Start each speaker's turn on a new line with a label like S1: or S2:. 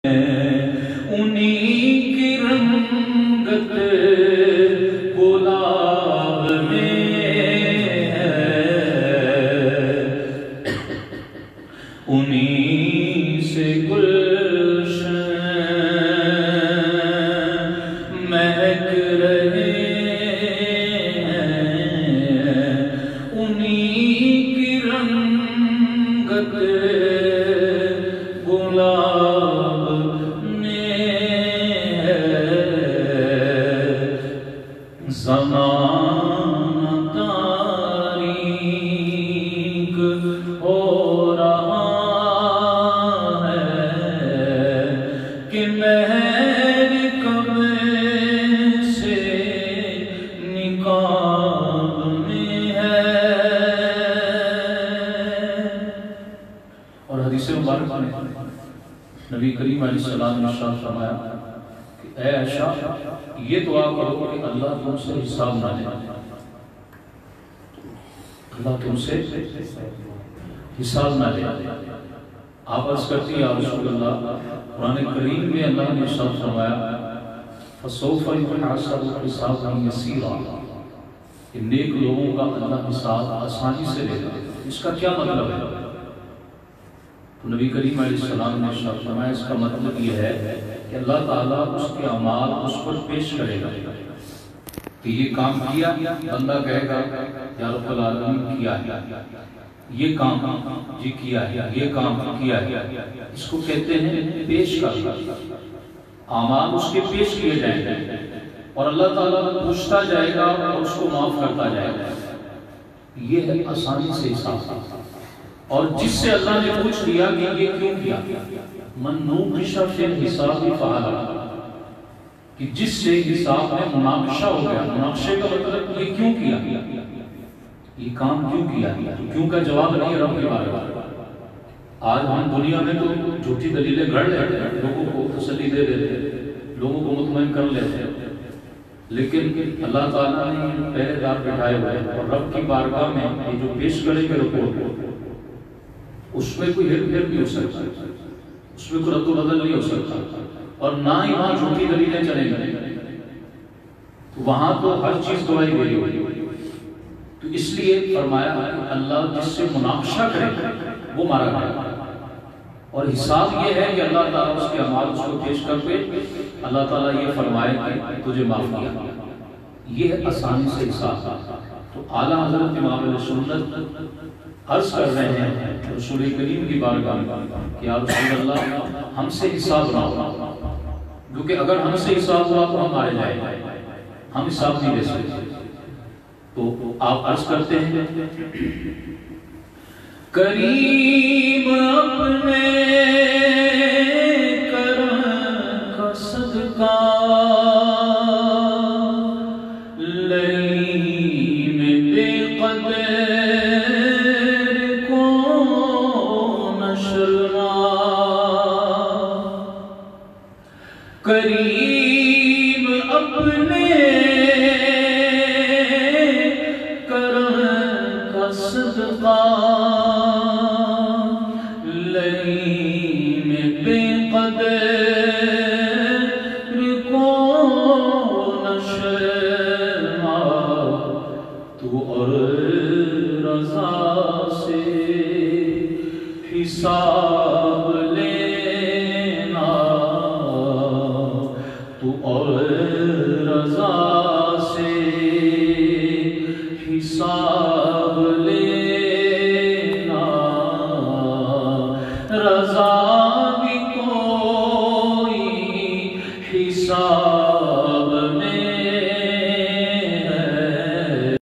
S1: انہی کی رنگت گلاب میں ہے، انہی سے گلشن مہک رہے ہیں، انہی کی رنگت گلاب میں ہے۔ زمانہ تاریک ہو رہا ہے کہ مہر کب سے نقاب میں ہے۔ اور حدیث مبارک میں نبی کریم علیہ السلام نے ارشاد فرمایا کہ اے عائشہ یہ دعا کرو کہ اللہ تم سے حساب نہ لے، اللہ تم سے حساب نہ لے۔ آپ عرض کرتی یا رسول اللہ، قرآن کریم میں اللہ نے ارشاد فرمایا فَسَوْفَ يُحَاسَبُ حِسَابًا يَسِيرًا، کہ نیک لوگوں کا اللہ حساب آسانی سے لے گا۔ اس کا کیا مطلب ہے؟ تو نبی کریم علیہ السلام نے ارشاد فرمایا اس کا مطلب یہ ہے کہ اللہ تعالیٰ اس کے اعمال اس پر پیش کرے گا کہ یہ کام کیا، بندہ کہے گا یا رب العالمین کیا ہے، یہ کام جی کیا ہے، یہ کام کیا ہے۔ اس کو کہتے ہیں پیش کرنا، اعمال اس کے پیش کیے جائیں گے اور اللہ تعالیٰ پوچھتا جائے گا اور اس کو معاف کرتا جائے گا۔ یہ ہے آسانی سے حساب۔ اور جس سے اللہ نے پوچھ لیا کہ یہ کیوں کیا، من نوقش فی الحساب فعل، کہ جس سے حساب میں مناقشہ ہو گیا، مناقشے کا مطلب یہ کیوں کیا، یہ کام کیوں کیا، کیوں کا جواب نہیں ہے رب کے بارے میں۔ آج ہم دنیا میں تو جھوٹی دلیلیں گھڑ لیتے ہیں، لوگوں کو تسلی دے دیتے ہیں، لوگوں کو مطمئن کر لیتے ہیں، لیکن اللہ تعالیٰ نے پہرے دار بٹھائے ہوئے اور رب کی بارگاہ میں یہ جو پیش کریں گے رپورٹ، اس میں کوئی ہیر پھیر نہیں ہو سکتا، اس میں کوئی رد و بدل نہیں ہو سکتا، اور نہ ہی وہاں جھوٹی دلیلیں چلیں گی، وہاں تو ہر چیز گواہی دے ہوئی۔ تو اس لیے فرمایا کہ اللہ جس سے مناقشہ کرے وہ مارا گیا، اور حساب یہ ہے کہ اللہ تعالیٰ اس کے اعمال اس کو پیش کر کے اللہ تعالیٰ یہ فرمائے کہ تجھے معاف کیا۔ یہ ہے آسانی سے حساب۔ تو اعلیٰ حضرت امام علیہ سنت عرض کر رہے ہیں رسول کریم کی بارگاہ میں کہ یا رسول اللہ ہم سے حساب نہ ہو، کیونکہ اگر ہم سے حساب ہوا تو ہم مارے جائیں گے، ہم حساب نہیں دے سکتے۔ تو آپ عرض کرتے ہیں کریم اپنے کرم کا صدقہ لئیم بے قدر کو نشرنا، کریم اپنے کرم کا صدقہ لئیم بے قدر کو نشرنا، تو اور رضا سے حساب لینا، تو اور رضا سے حساب لینا، رضا بھی کوئی حساب